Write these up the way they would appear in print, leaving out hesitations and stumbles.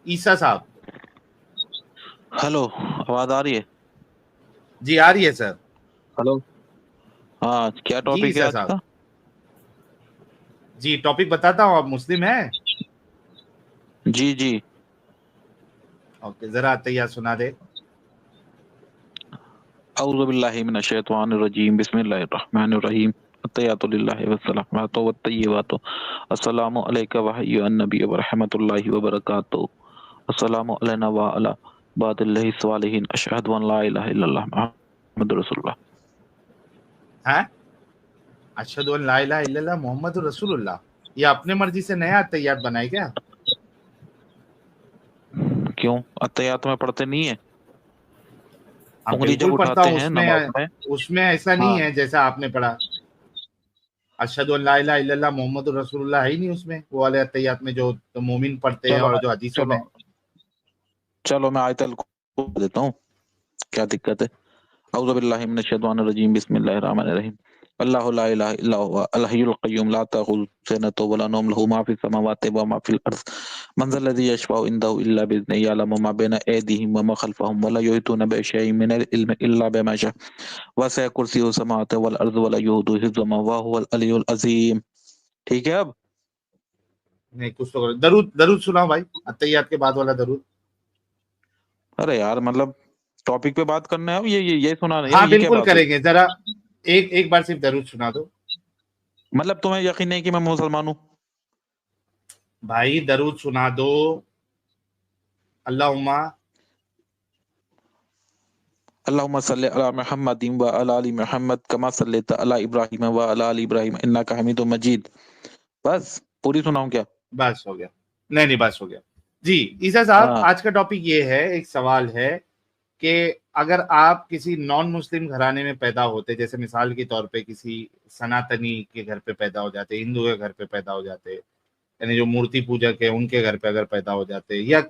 ईसा साहब। हेलो, आवाज आ रही है? जी आ रही है सर। हेलो। हाँ, क्या जी टॉपिक है ईसा आज साहब। का? जी टॉपिक बताता हूँ, आप मुस्लिम हैं? जी जी। ओके, जरा तैयार सुना दे। औज़ु बिल्लाहि मिनश शैतानिर रजीम, बिस्मिल्लाहिर रहमानिर रहीम। अत्तहियातु लिल्लाहि वस्सलामु वत्तय्यिबातु। अस्सलामु अलैका व अय्युहन नबी व रहमतुल्लाहि व बरकातुहू। अस्सलामु अलैना व अला इबादिल्लाहि स्वालिहीन। अशहदु अन ला इलाहा इल्लल्लाह मुहम्मदुर रसूलुल्लाह। हैं? अशहदु अन ला इलाहा इल्लल्लाह मोहम्मदुर रसूलुल्लाह। ये अपने मर्जी से नया तैयार बनाए क्या? क्यों, अत्तहियात में पढ़ते नहीं है? हाँ उंगली जब बिल्कुल पढ़ता उठाते हूँ, हैं नमाज उसमें में। उसमें ऐसा नहीं हाँ। है जैसा आपने पढ़ा। अशहदु अन ला इलाहा इल्लल्लाह मोहम्मदुर रसूलुल्लाह है ही नहीं उसमें, वो वाले तैयार में जो तो मोमिन पढ़ते हैं चलो और मैं जो हदीसों चलो में। चलो मैं आयतल को देता हूँ, क्या दिक्कत है? औज़ु बिल्लाहि मिनश शैतानिर रजीम, बिस्मिल्लाहिर रहमानिर रहीम। अल्लाहु ला इलाहा इल्ला हुवा अल हय्युल क़य्यूम ला ताख़ुज़ुहु सिनतुन व ला नौम लहू मा फ़िस समावाति व मा फ़िल अर्ज़ मन ज़ल्लज़ी यशफ़अउ इंदहु इल्ला बिइज़्निहि यअलमु मा बैना अयदीहिम व मा ख़ल्फ़हुम व ला युहीतूना बिशैइन मिनल इल्मि इल्ला बिमा शाअ वसिअ कुर्सियुहु समावाति वल अर्ज़ व ला यऊदुहु हिफ़्ज़ुहुमा व हुवल अलिय्युल अज़ीम। ठीक है अब? नहीं कुछ तो करो। दरूद दरूद सुनाओ भाई, अत्तहियात के बाद वाला दरूद। अरे यार, मतलब टॉपिक पे बात करना है अब, ये सुना नहीं है, हाँ ये क्या बिल्कुल बात हुई? करेंगे, जरा एक एक बार सिर्फ दरूद सुना दो। मतलब तुम्हें यकीन नहीं कि मैं मुसलमान हूँ? भाई दरूद सुना दो। अल्लाहुम्मा। अल्लाहुम्मा सल्लि अला मुहम्मदिन व अला आलि मुहम्मद कमा सल्लैता अला इब्राहीम व अला आलि इब्राहीम इन्नका हमीदुम मजीद। बस पूरी सुनाऊं क्या? बस हो गया। नहीं नहीं बस हो गया। जी ईसा साहब, हाँ आज का टॉपिक ये है, एक सवाल है कि अगर आप किसी नॉन मुस्लिम घराने में पैदा होते, जैसे मिसाल के तौर पे किसी सनातनी के घर पे पैदा हो जाते, हिंदू के घर पे पैदा हो जाते, यानी जो मूर्ति पूजक है उनके घर पे अगर पैदा हो जाते, या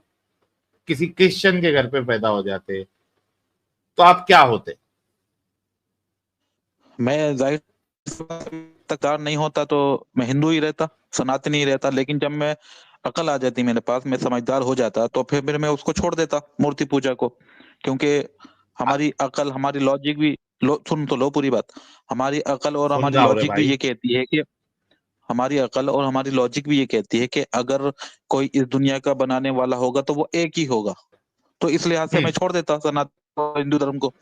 किसी क्रिश्चियन के घर पे पैदा हो जाते, तो आप क्या होते? मैं जाहिर तकदार नहीं होता तो मैं हिंदू ही रहता, सनातनी ही रहता। लेकिन जब मैं अकल आ जाती मेरे पास, मैं समझदार हो जाता, तो फिर मैं उसको छोड़ देता, मूर्ति पूजा को। क्योंकि हमारी अकल, हमारी लॉजिक भी सुन तो लो पूरी बात। हमारी अकल और सुन हमारी रहा हो रहे लॉजिक भी भाई। ये कहती है कि हमारी अकल और हमारी लॉजिक भी ये कहती है कि अगर कोई इस दुनिया का बनाने वाला होगा तो वो एक ही होगा। तो इस लिहाज से मैं हम्म। छोड़ देता सनातन और हिंदू धर्म को।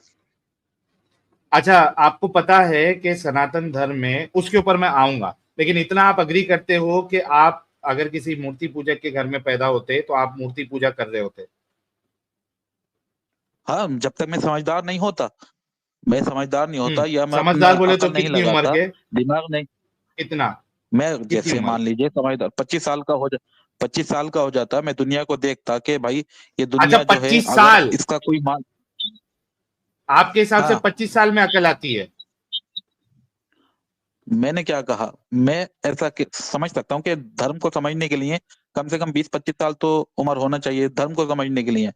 अच्छा, आपको पता है कि सनातन धर्म में, उसके ऊपर मैं आऊंगा, लेकिन इतना आप अग्री करते हो कि आप अगर किसी मूर्ति पूजक के घर में पैदा होते तो आप मूर्ति पूजा कर रहे होते? हाँ, जब तक मैं समझदार नहीं होता, मैं समझदार नहीं होता या मैं अपना समझदार बोले तो अकल नहीं कितनी उम्र लगाता, के? दिमाग नहीं। कितना? मैं कितनी जैसे उम्र मान के? लीजिए समझदार 25 साल का 25 साल का हो जाता, मैं दुनिया को देखता कि भाई ये अच्छा दुनिया जो है, 25 अगर साल इसका कोई मान। आपके हिसाब से हाँ, 25 साल में अकल आती है? मैंने क्या कहा, मैं ऐसा समझ सकता हूँ कि धर्म को समझने के लिए कम से कम 20-25 साल तो उम्र होना चाहिए धर्म को समझने के लिए,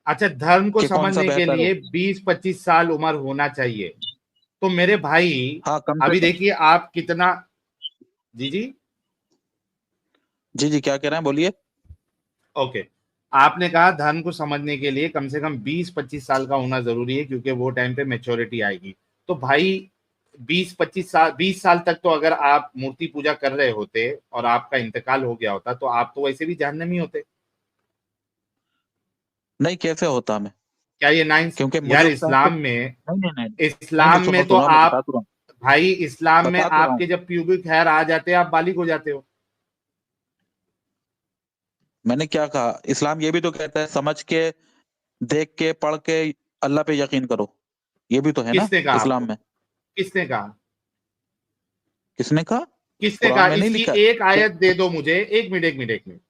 अच्छा, धर्म को कि कौन सा समझने के बेहतर है। लिए 20-25 साल उम्र होना चाहिए? तो मेरे भाई, हाँ, कम से अभी कम। देखिए आप कितना। जी जी। जी जी, क्या कह रहे हैं, बोलिए। ओके। आपने कहा धर्म को समझने के लिए कम से कम 20-25 साल का होना जरूरी है, क्योंकि वो टाइम पे मेच्योरिटी आएगी। तो भाई 20-25 साल, 20 साल तक तो अगर आप मूर्ति पूजा कर रहे होते और आपका इंतकाल हो गया होता, तो आप तो वैसे भी जहन्नमी होते। नहीं, कैसे होता मैं? क्या ये नाइन? क्योंकि मुझे यार उस टाइम पे इस्लाम में, नहीं नहीं नहीं नहीं नहीं, इस्लाम सुनो में तो सुनो, मैं आप, बता तो रहा हूँ, भाई इस्लाम में बता तो रहा हूँ। आपके जब प्यूबिक हेयर आ जाते हैं आप बालिग हो जाते हो। मैंने क्या कहा, इस्लाम ये भी तो कहता है समझ के, देख के, पढ़ के अल्लाह पे यकीन करो। ये भी तो है ना किसने कहा आपको? इस्लाम में। किसने कहा? किसने कहा? किसने कुरान कहा? में नहीं इसकी लिखा एक कि। आयत दे दो मुझे, एक मिनट एक मिनट एक मिनट।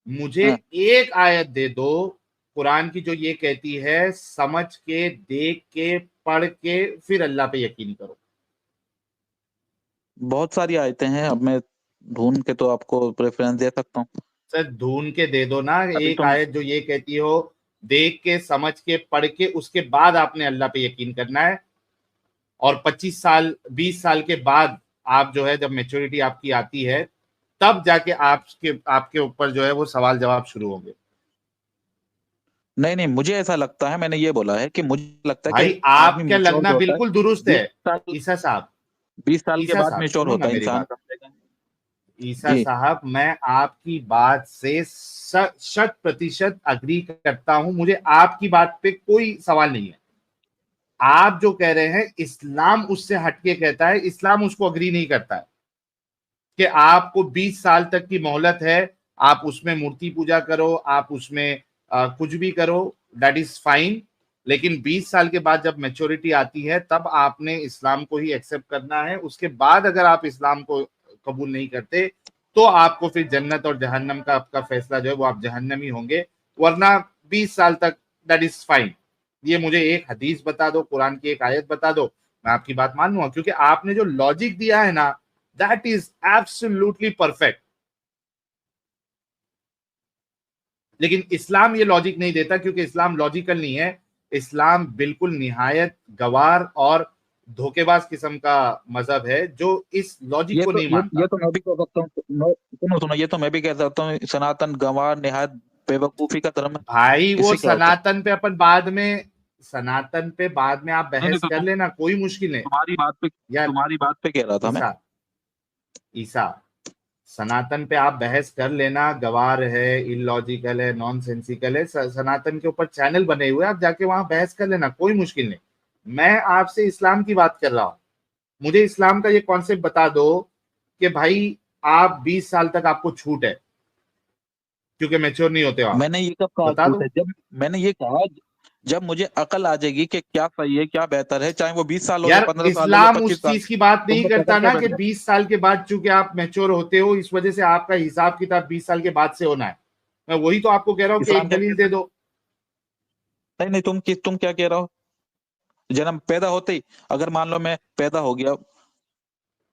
मुझे हाँ, एक आयत दे दो कुरान की जो ये कहती है समझ के, देख के, पढ़ के फिर अल्लाह पे यकीन करो। बहुत सारी आयतें हैं, अब मैं ढूंढ के तो आपको प्रेफरेंस दे सकता हूँ। सर ढूंढ के दे दो ना, अभी एक तो आयत जो ये कहती हो देख के, समझ के, पढ़ के, उसके बाद आपने अल्लाह पे यकीन करना है। और 25 साल, 20 साल के बाद आप जो है, जब मेच्योरिटी आपकी आती है, तब जाके आपके ऊपर जो है वो सवाल जवाब शुरू होंगे। नहीं नहीं, मुझे ऐसा लगता है, मैंने ये बोला है कि मुझे लगता है कि भाई आदमी आपका मैच्योर लगना जो होता है बिल्कुल दुरुस्त है। 20 साल, ईसा साहब, 20 साल के ईसा बाद साहब मैच्योर सुनो ना होता है मेरी इंसान। बात। ईसा जी। साहब, मैं आपकी बात से 100% अग्री करता हूं, मुझे आपकी बात पे कोई सवाल नहीं है। आप जो कह रहे हैं इस्लाम उससे हटके कहता है, इस्लाम उसको अग्री नहीं करता है कि आपको 20 साल तक की मोहलत है, आप उसमें मूर्ति पूजा करो, आप उसमें कुछ भी करो, दैट इज फाइन। लेकिन 20 साल के बाद जब मैच्योरिटी आती है तब आपने इस्लाम को ही एक्सेप्ट करना है। उसके बाद अगर आप इस्लाम को कबूल नहीं करते तो आपको फिर जन्नत और जहन्नम का आपका फैसला जो है वो आप जहन्नमी होंगे, वरना 20 साल तक दैट इज फाइन। ये मुझे एक हदीस बता दो, कुरान की एक आयत बता दो, मैं आपकी बात मान लूंगा, क्योंकि आपने जो लॉजिक दिया है ना, दैट इज एब्सोल्युटली परफेक्ट। लेकिन इस्लाम ये लॉजिक नहीं देता, क्योंकि इस्लाम लॉजिकल नहीं है। इस्लाम बिल्कुल निहायत गवार और धोखेबाज किस्म का मजहब है जो इस लॉजिक ये को तो नहीं ये मानता। ये तो मैं भी कह सकता हूँ, सुनो सुनो, ये तो मैं भी कह सकता हूँ, सनातन गंवार निहायत बेवकूफी का धर्म है। भाई वो इससे क्या होता है? सनातन पे अपन बाद में, सनातन पे बाद में आप नहीं नहीं, बहस तो कर लेना, कोई मुश्किल नहीं। यार तुम्हारी बात पे कह रहा था मैं। ईसा, ईसा, सनातन पे आप बहस कर लेना, गवार है, इलॉजिकल है, नॉनसेंसिकल है, सनातन के ऊपर चैनल बने हुए हैं, आप जाके वहां बहस कर लेना, कोई मुश्किल नहीं। मैं आपसे इस्लाम की बात कर रहा हूं। मुझे इस्लाम का ये कॉन्सेप्ट बता दो कि भाई आप 20 साल तक आपको छूट है, क्योंकि मैच्योर नहीं होते हो आप। मैंने ये कब कहा बता झूठ दो। है? जब मैंने ये कहा, जब मुझे अकल आ जाएगी कि क्या सही है क्या बेहतर है, चाहे वो 20 साल हो या यार 15 साल हो या इस्लाम उस 25 साल, चीज की बात नहीं तुमको पकड़ करता के ना बैठ कि जाए। 20 साल के बाद चूंकि आप मैच्योर होते हो इस वजह से आपका हिसाब किताब 20 साल के बाद से होना है। मैं वही तो आपको कह रहा हूँ कि इस्लाम एक क्या दलील कहता दे है? दो। नहीं नहीं, तुम क्या कह रहे हो? जन्म पैदा होते ही, अगर मान लो मैं पैदा हो गया,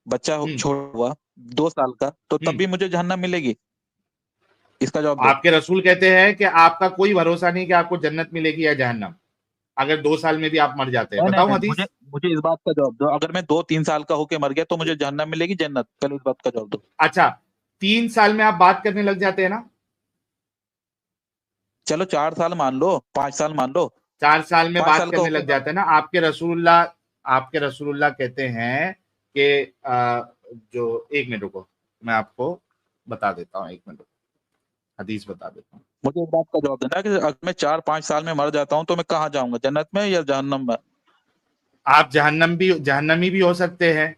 बच्चा हम्म। छोड़ हुआ 2 साल का, तो तब हम्म। भी मुझे जहन्नम मिलेगी? इसका जवाब दो। आपके रसूल कहते हैं कि आपका कोई भरोसा नहीं कि आपको जन्नत मिलेगी या जहन्नम, अगर 2 साल में भी आप मर जाते हैं। नहीं नहीं बताऊं नहीं, मुझे हदीस? मुझे इस बात का जवाब दो, अगर मैं 2-3 साल का होके मर गया तो मुझे जहन्नम मिलेगी जन्नत? पहले इस बात का जवाब दो। अच्छा, 3 साल में आप बात करने लग जाते हैं ना, चलो 4 साल मान लो, 5 साल मान लो। 4 साल में 5 बात साल का करने होके लग जाते हैं ना, आपके रसूलुल्लाह कहते हैं कि जो, एक मिनट रुको, मैं आपको बता देता हूँ, एक मिनट रुको, हदीस बता देता हूँ। मुझे इस बात का जवाब देना है कि अगर मैं 4-5 साल में मर जाता हूँ तो मैं कहाँ जाऊंगा, जन्नत में या जहन्नम में? आप जहन्नमी भी हो सकते हैं।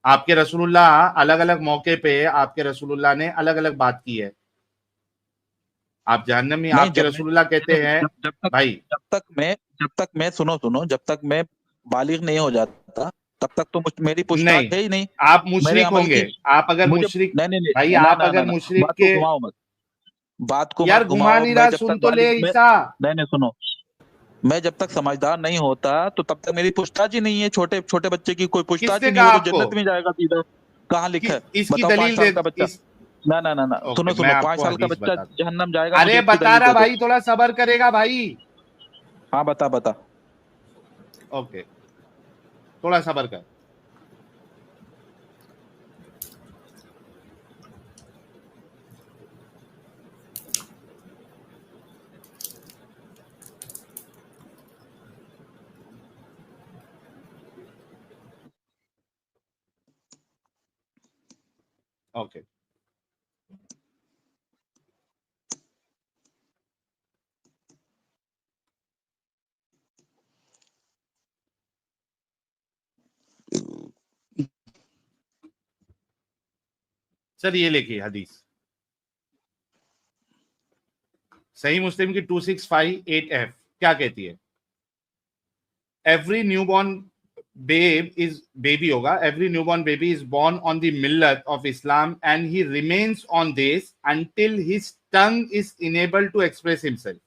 आपके रसूलुल्लाह अलग अलग मौके पे आपके रसूलुल्लाह ने अलग अलग बात की है। आप जहन्नमी, नहीं, आपके रसूलुल्लाह कहते हैं जब जब तक भाई, जब तक मैं जब तक मैं सुनो सुनो, जब तक मैं बालिग नहीं हो जाता, तब तक तो मेरी पूछताछ नहीं, है ही नहीं आप मेरे मुशरिक अमल होंगे। की। आप अगर मुझे मुशरिक, नहीं नहीं भाई नहीं, ना आप ना ना अगर ना, मुशरिक बात को के, घुमाओ मत, बात को मत यार घुमा घुमाओ। नहीं मैं रहा, जब सुन तक तो ले बालिग में, ईसा। नहीं नहीं सुनो, मैं जब तक समझदार नहीं होता तो तब तक मेरी पूछताछ ही नहीं है। छोटे छोटे बच्चे की कोई पूछताछ किसने ही नहीं, कहा वो तो आपको जन्नत में जाएगा सीधा। कहाँ लिखा है? इसकी बताओ, पांच दलील दे साल का बच्चा इस ना ना ना ना, ओके, सुनो मैं सुनो, पांच आपको साल का हदीस बच्चा बता, जहन्नम जाएगा, मुझे अरे इसकी बता दलील रहा दे दो। भाई, थोड़ा सबर करेगा भाई। हाँ, बता बता। ओके, थोड़ा सबर कर। ओके, सर ये लेखिए हदीस, सही मुस्लिम की 2658F क्या कहती है? एवरी न्यूबॉर्न बेबी होगा, every newborn baby is born on the millet of Islam and he remains on this until his tongue is enabled to express himself.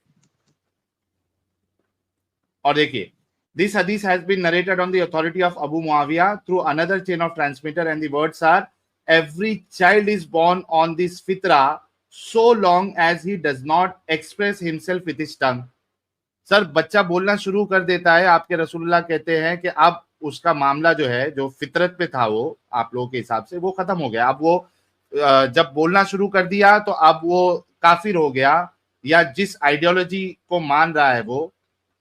और देखिए, this hadith has been narrated on the authority of Abu Muawiyah through another chain of transmitter, and the words are, every child is born on this fitra so long as he does not express himself with his tongue. Sir बच्चा बोलना शुरू कर देता है, आपके रसूलुल्लाह कहते हैं कि अब उसका मामला जो है, जो फितरत पे था वो आप लोगों के हिसाब से, वो खत्म हो गया। अब वो जब बोलना शुरू कर दिया तो अब वो काफिर हो गया, या जिस आइडियोलॉजी को मान रहा है वो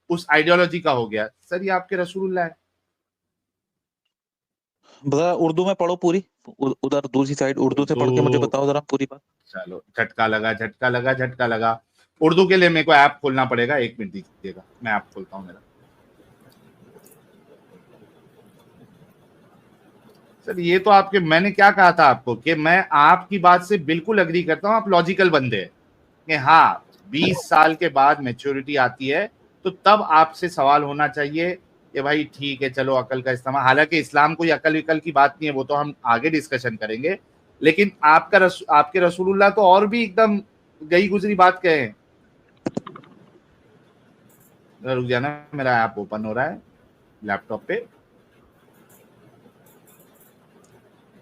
उस आइडियोलॉजी का हो गया। सर ये आपके रसूलुल्लाह है। जरा उर्दू में पढ़ो पूरी, उधर दूसरी साइड उर्दू से पढ़ के मुझे बताओ जरा पूरी बात। चलो, झटका लगा, झटका लगा, झटका लगा। उर्दू के लिए मेरे को ऐप खोलना पड़ेगा, 1 मिनट दीजिएगा, मैं ऐप खोलता हूँ मेरा। सर ये तो आपके, मैंने क्या कहा था आपको कि मैं आपकी बात से बिल्कुल अग्री करता हूँ, आप लॉजिकल बंदे हैं कि हाँ 20 साल के बाद मैच्योरिटी आती है तो तब आपसे सवाल होना चाहिए कि भाई ठीक है चलो अकल का इस्तेमाल। हालांकि इस्लाम कोई अकल विकल की बात नहीं है, वो तो हम आगे डिस्कशन करेंगे, लेकिन आपके रसूलुल्लाह तो और भी एकदम गई गुजरी बात कहे हैं। रुक जाना, मेरा ऐप ओपन हो रहा है लैपटॉप पे।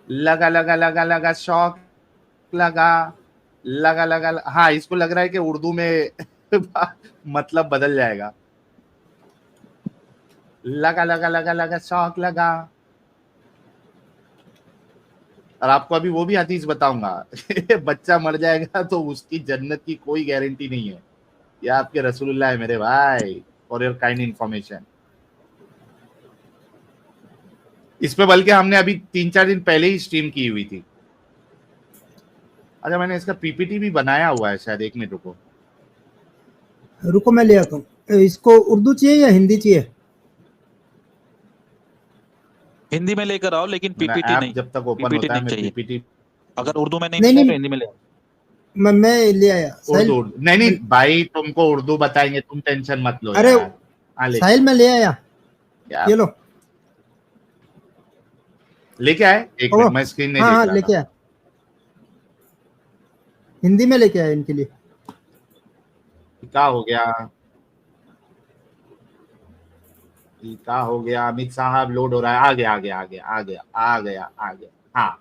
लगा लगा लगा लगा शौक लगा, लगा लगा। हाँ इसको लग रहा है कि उर्दू में मतलब बदल जाएगा। लगा लगा लगा लगा शौक लगा। और आपको अभी वो भी हदीस बताऊंगा बच्चा मर जाएगा तो उसकी जन्नत की कोई गारंटी नहीं है। ये आपके रसूलुल्लाह है मेरे भाई, फॉर योर काइंड इंफॉर्मेशन। इस पे बल्कि हमने अभी 3-4 दिन पहले ही स्ट्रीम की हुई थी। अच्छा मैंने इसका पीपीटी भी बनाया हुआ है शायद, 1 मिनट रुको। रुको मैं ले आता हूँ। इसको उर्दू चाहिए या हिंदी चाहिए? हिंदी में लेकर आओ, लेकिन मेरा पीपीटी ऐप नहीं, जब तक ओपन पीपीटी होता है नहीं मैं चाहिए। पीपीटी। अगर उर्दू में नहीं नहीं, मिले नहीं। तो हिंदी में ले आओ। मैं ले आया साहिल। उर्दू नहीं नहीं भाई, तुमको उर्दू बताएंगे, तुम टेंशन मत लो अरे यार। हाँ साहिल मैं ले आया, क्या ये लो। लेके आए, 1 मिनट मैं स्क्रीन नहीं हाँ देख हाँ रहा लेके था। आया, हिंदी में लेके आया इनके लिए। क्या हो गया, क्या हो गया? अमित साहब लोड हो रहा है, आ गया आ गया आ गया आ गया आ गया आ गया। हाँ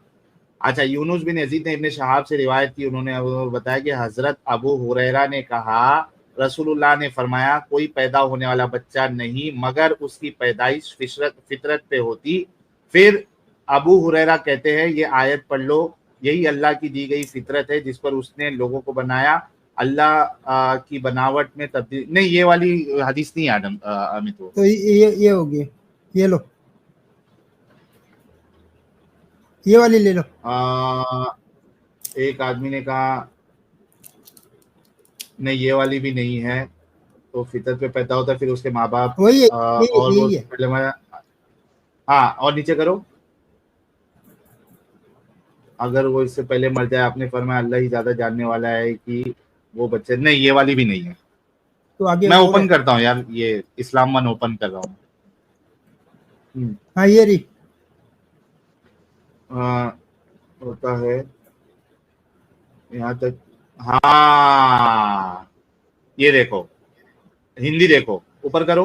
अच्छा, यूनुस बिन यजीद ने इब्न शहाब से रिवायत की, उन्होंने बताया कि हजरत अबू हुरैरा ने कहा रसूलुल्लाह ने फरमाया कोई पैदा होने वाला बच्चा नहीं मगर उसकी पैदाइश फितरत पे होती। फिर अबू हुरैरा कहते हैं ये आयत पढ़ लो, यही अल्लाह की दी गई फितरत है जिस पर उसने लोगों को बनाया, अल्लाह की बनावट में तब्दील नहीं। ये वाली हदीस नहीं आदम अमित वो। तो ये होगी, ये लो, ये वाली ले लो। एक आदमी ने कहा नहीं ये वाली भी नहीं है, तो फितरत पे पैदा होता है फिर उसके माँ बाप वही है, और वो यही है। पहले मैं, हाँ और नीचे करो, अगर वो इससे पहले मर जाए, आपने फरमाया अल्लाह ही ज्यादा जानने वाला है कि वो बच्चे, नहीं ये वाली भी नहीं है। तो आगे मैं हो ओपन गया। करता हूँ यार, ये इस्लाम वन ओपन कर रहा हूँ। हाँ ये रही। होता है यहाँ तक। हाँ ये देखो, हिंदी देखो, ऊपर करो।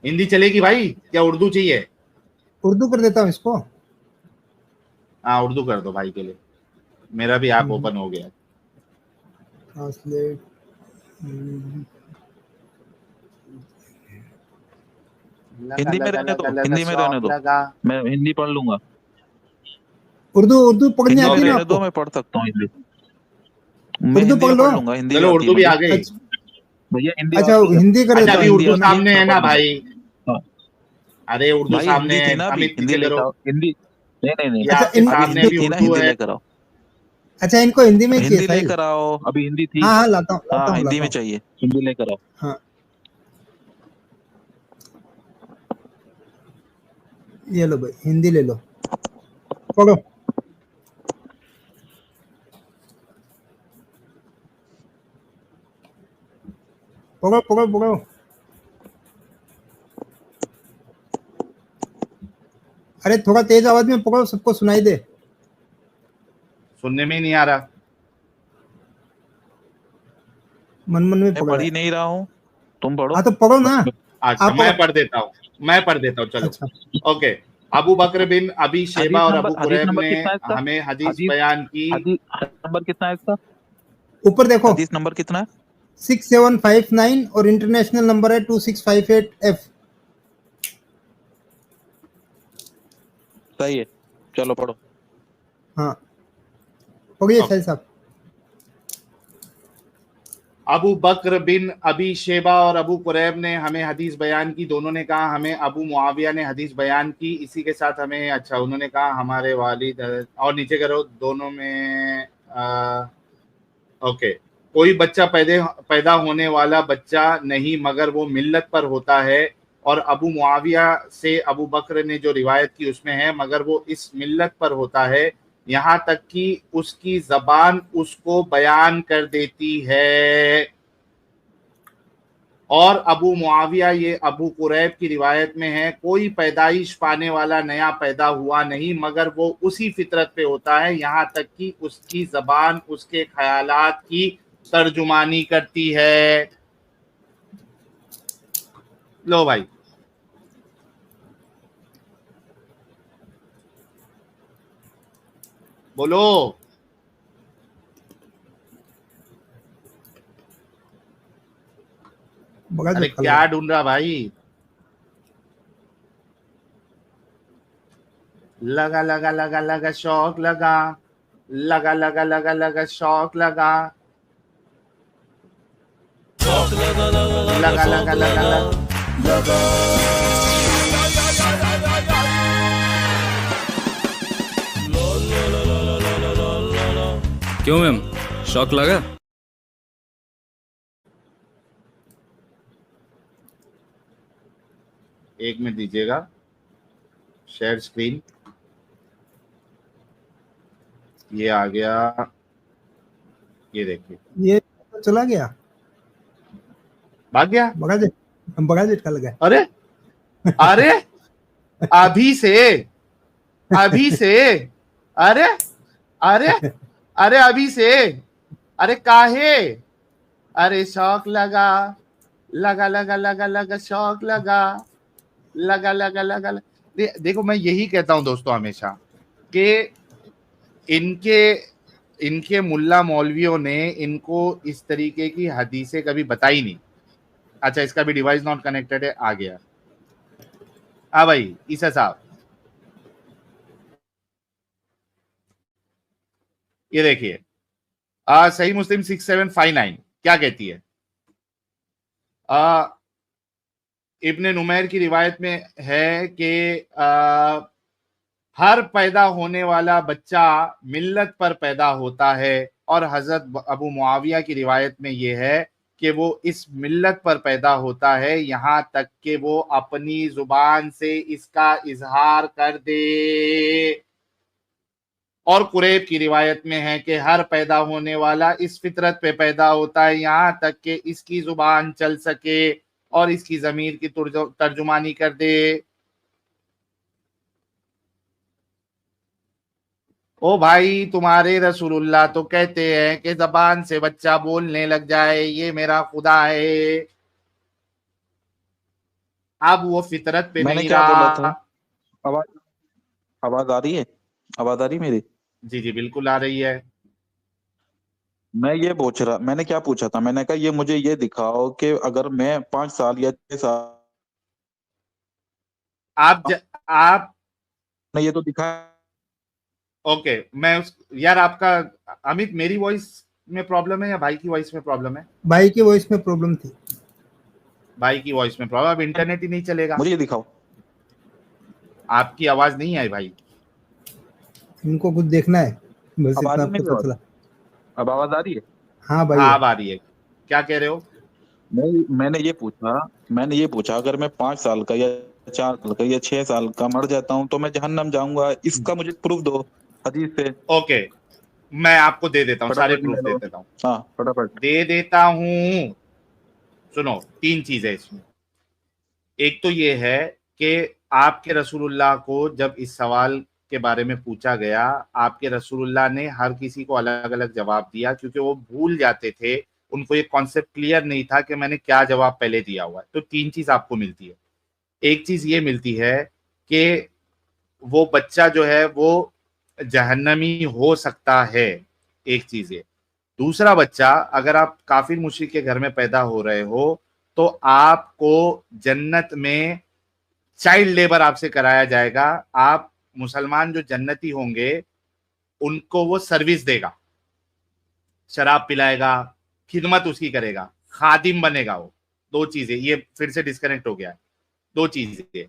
हिंदी चलेगी भाई, क्या उर्दू चाहिए? उर्दू कर देता हूँ इसको। हाँ उर्दू कर दो भाई के लिए, मेरा भी ऐप ओपन हो गया। ट्रांसलेट। हिंदी में रहने दो, हिंदी में रहने दो, मैं हिंदी पढ़ लूंगा। उर्दू पढ़ने हिंदी में आती है ना रहने दो, आपको? मैं पढ़ सकता हूँ हिंदी, मैं उर्दू हिंदी में पढ़ लो। पढ़ लूंगा। हिंदी चलो आती है उर्दू भी मुझे आ गई। भैया, हिंदी अच्छा आती है। हिंदी कर अच्छा देता अभी हूँ। उर्दू सामने है ना भाई? हाँ। अरे उर्दू भाई सामने हिंदी है, थी ना, अभी अमित हिंदी पीछे लेकर करो। आओ। हिंदी नहीं नहीं नहीं, ये अच्छा, आपके इन- अभी सामने हिंदी भी थी ना, उर्दू हिंदी है। लेकर आओ। अच्छा इनको हिंदी में ही चाहिए हिंदी साहिल? लेकर आओ, अभी हिंदी थी। हाँ हाँ लाता हूँ, लाता हाँ हूँ, हिंदी लाता में हूँ। चाहिए, हिंदी लेकर आओ। हाँ ये लो भाई, हिंदी ले लो, पढ़ो। पढ़ो पढ़ो पढ़ो। अरे थोड़ा तेज आवाज में पढ़ो, सबको सुनाई दे। सुनने में ही नहीं आ रहा। मन मन में मैं पढ़ पढ़ रहा ही है। नहीं रहा हूँ, तुम पढ़ो। हाँ तो पढ़ो ना। अच्छा आप मैं पढ़ो। पढ़ देता हूँ, मैं पढ़ देता हूँ चलो। अच्छा ओके, अबू बकर बिन अबी हदीस शेबा और अबू हदीस कुरैब नंबर ने कितना है इसका? हमें हदीस हदीस बयान की। हदीस नंबर कितना है इसका? ऊपर देखो, हदीस नंबर कितना है? 6759 और इंटरनेशनल नंबर है 2658F। सही है, चलो पढ़ो। हाँ पढ़िए ओके। सही साहब। अबू बकर बिन अबी शेबा और अबू कुरैब ने हमें हदीस बयान की, दोनों ने कहा हमें अबू मुआविया ने हदीस बयान की, इसी के साथ हमें, अच्छा उन्होंने कहा हमारे वालिद, और नीचे करो दोनों में ओके। कोई बच्चा पैदा होने वाला बच्चा नहीं मगर वो मिल्लत पर होता है, और अबू मुआविया से अबू बकर ने जो रिवायत की उसमें है मगर वो इस मिल्लत पर होता है, यहाँ तक कि उसकी जबान उसको बयान कर देती है। और अबू मुआविया, ये अबू कुरैब की रिवायत में है, कोई पैदाइश पाने वाला नया पैदा हुआ नहीं मगर वो उसी फितरत पे होता है, यहाँ तक कि उसकी जबान उसके ख्यालात की तर्जुमानी करती है। लो भाई, बोलो। बड़ा अरे झटका क्या लगा। ढूंढ रहा भाई? लगा लगा लगा लगा शौक लगा, लगा लगा लगा लगा शौक लगा, लगा लगा लगा लगा। क्यों मैम, शौक लगा? एक मिनट दीजिएगा, शेयर स्क्रीन, ये आ गया, ये देखिए ये तो चला गया, भाग गया। बड़ा झटका लगा। अरे अरे अभी से, अभी से, अरे अरे अरे अभी से, अरे काहे, अरे शौक लगा, लगा लगा लगा लगा शौक लगा, लगा लगा लगा देखो मैं यही कहता हूं दोस्तों हमेशा कि इनके इनके मुल्ला मौलवियों ने इनको इस तरीके की हदीसें कभी बताई नहीं। अच्छा, इसका भी डिवाइस नॉट कनेक्टेड है, आ गया। हाँ भाई ईसा साहब, ये देखिए सही मुस्लिम 6759 क्या कहती है? इब्ने नुमैर की रिवायत में है कि हर पैदा होने वाला बच्चा मिल्लत पर पैदा होता है, और हजरत अबू मुआविया की रिवायत में यह है कि वो इस मिल्लत पर पैदा होता है यहाँ तक कि वो अपनी जुबान से इसका इजहार कर दे। और कुरैब की रिवायत में है कि हर पैदा होने वाला इस फितरत पे पैदा होता है यहाँ तक कि इसकी जुबान चल सके और इसकी जमीर की तर्जुमानी कर दे। ओ भाई, तुम्हारे रसूलुल्लाह तो कहते हैं कि जबान से बच्चा बोलने लग जाए ये मेरा खुदा है। अब वो फितरत पे मैंने नहीं क्या बोला था? रहा। आवाज आवाज आ रही है? आवाज आ रही है मेरी? जी जी बिल्कुल आ रही है। मैंने क्या पूछा था? मैंने कहा ये मुझे ये दिखाओ कि अगर मैं 5 साल या 6 साल आप ने ये तो दिखा। ओके, मैं उस यार आपका, अमित मेरी वॉइस में प्रॉब्लम है या भाई की वॉइस में प्रॉब्लम है? भाई की वॉइस में प्रॉब्लम थी। भाई की वॉइस में प्रॉब्लम, अब इंटरनेट ही नहीं चलेगा। मुझे ये दिखाओ। आपकी आवाज नहीं आई भाई। इनको कुछ देखना है बस, अब आ इतना रही है मेरी पता आवाज? चला। अब आवाज आ रही है? हाँ भाई हाँ है। अब आ रही है, क्या कह रहे हो? मैंने ये पूछा अगर मैं 5 साल का या 4 साल का या 6 साल का मर जाता हूँ तो मैं जहन्नम जाऊंगा, इसका मुझे प्रूफ दो हदीस से। ओके, मैं आपको दे देता हूँ, सारे फटाफट प्रूफ ले दे लो। देता हूँ, हाँ फटाफट। दे देता हूँ। सुनो, 3 चीजें इसमें। एक तो ये है कि आपके रसूलुल्लाह को जब इस सवाल के बारे में पूछा गया, आपके रसूलुल्लाह ने हर किसी को अलग अलग जवाब दिया क्योंकि वो भूल जाते थे, उनको ये कॉन्सेप्ट क्लियर नहीं था कि मैंने क्या जवाब पहले दिया हुआ है। तो 3 चीज आपको मिलती है। एक चीज ये मिलती है कि वो बच्चा जो है वो जहन्नमी हो सकता है, एक चीज है। दूसरा बच्चा, अगर आप काफिर मुशरिक के घर में पैदा हो रहे हो तो आपको जन्नत में चाइल्ड लेबर आपसे कराया जाएगा, आप मुसलमान जो जन्नती होंगे उनको वो सर्विस देगा, शराब पिलाएगा, खिदमत उसकी करेगा, खादिम बनेगा वो। दो चीजें, ये फिर से डिस्कनेक्ट हो गया है, दो चीजें।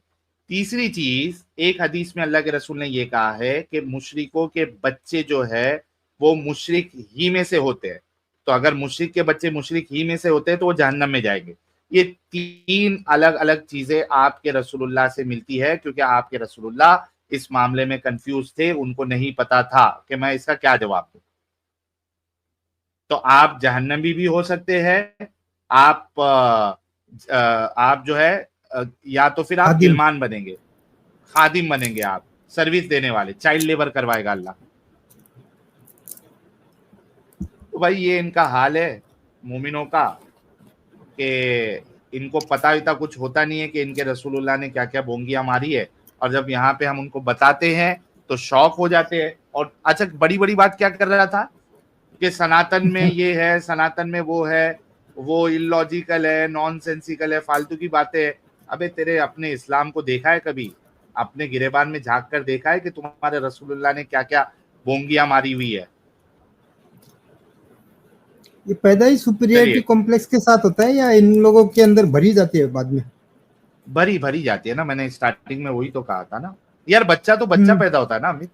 तीसरी चीज, एक हदीस में अल्लाह के रसूल ने ये कहा है कि मुशरिकों के बच्चे जो है वो मुशरिक ही में से होते हैं, तो अगर मुशरिक के बच्चे मुशरिक ही में से होते हैं तो वो जहन्नम में जाएंगे। ये तीन अलग अलग चीजें आपके रसूलुल्लाह से मिलती है, क्योंकि आपके रसूलुल्लाह इस मामले में कंफ्यूज थे, उनको नहीं पता था कि मैं इसका क्या जवाब दूं। तो आप जहन्नमी भी हो सकते हैं, आप जो है या तो फिर आप खादिम। गिलमान बनेंगे, खादिम बनेंगे, आप सर्विस देने वाले, चाइल्ड लेबर करवाएगा अल्लाह। तो भाई ये इनका हाल है मोमिनों का कि इनको पता इतना कुछ होता नहीं है कि इनके रसूलुल्लाह ने क्या क्या बोंगियां मारी है, और जब यहाँ पे हम उनको बताते हैं तो शौक हो जाते हैं। और अच्छा, बड़ी बड़ी बात क्या कर रहा था कि सनातन में ये है, सनातन में वो है, वो इलॉजिकल है, नॉनसेंसिकल है, फालतू की बातें है। अबे तेरे अपने इस्लाम को देखा है कभी? अपने गिरेबान में झांक कर देखा है कि तुम्हारे रसूलुल्लाह ने क्या क्या बोंगियां मारी हुई है? ये पैदा ही सुपीरियरिटी चलिए, कॉम्प्लेक्स के साथ होता है या इन लोगों के अंदर भरी जाती है बाद में? भरी भरी जाती है ना, मैंने स्टार्टिंग में वही तो कहा था ना यार। बच्चा तो बच्चा पैदा होता है ना अमित,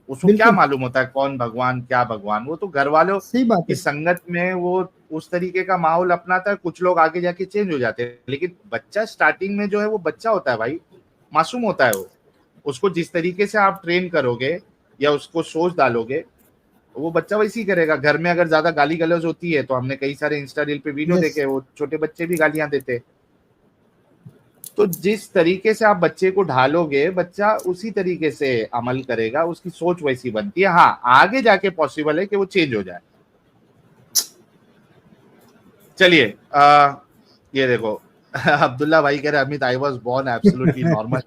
उसको क्या बिल्कुल मालूम होता है कौन भगवान क्या भगवान? वो तो घर वालों सही बात की है। संगत में वो उस तरीके का माहौल अपनाता है। कुछ लोग आगे जाके चेंज हो जाते हैं, लेकिन बच्चा स्टार्टिंग में जो है वो बच्चा होता है भाई, मासूम होता है वो। उसको जिस तरीके से आप ट्रेन करोगे या उसको सोच डालोगे, वो बच्चा वैसे ही करेगा। घर में अगर ज्यादा गाली गलौज होती है तो हमने कई सारे इंस्टा रील पे वीडियो Yes. देखे, वो छोटे बच्चे भी गालियां देते। तो जिस तरीके से आप बच्चे को ढालोगे, बच्चा उसी तरीके से अमल करेगा, उसकी सोच वैसी बनती है। हाँ, आगे जाके पॉसिबल है कि वो चेंज हो जाए। चलिए, ये देखो अब्दुल्ला भाई कह रहे Amit I was born absolutely normal.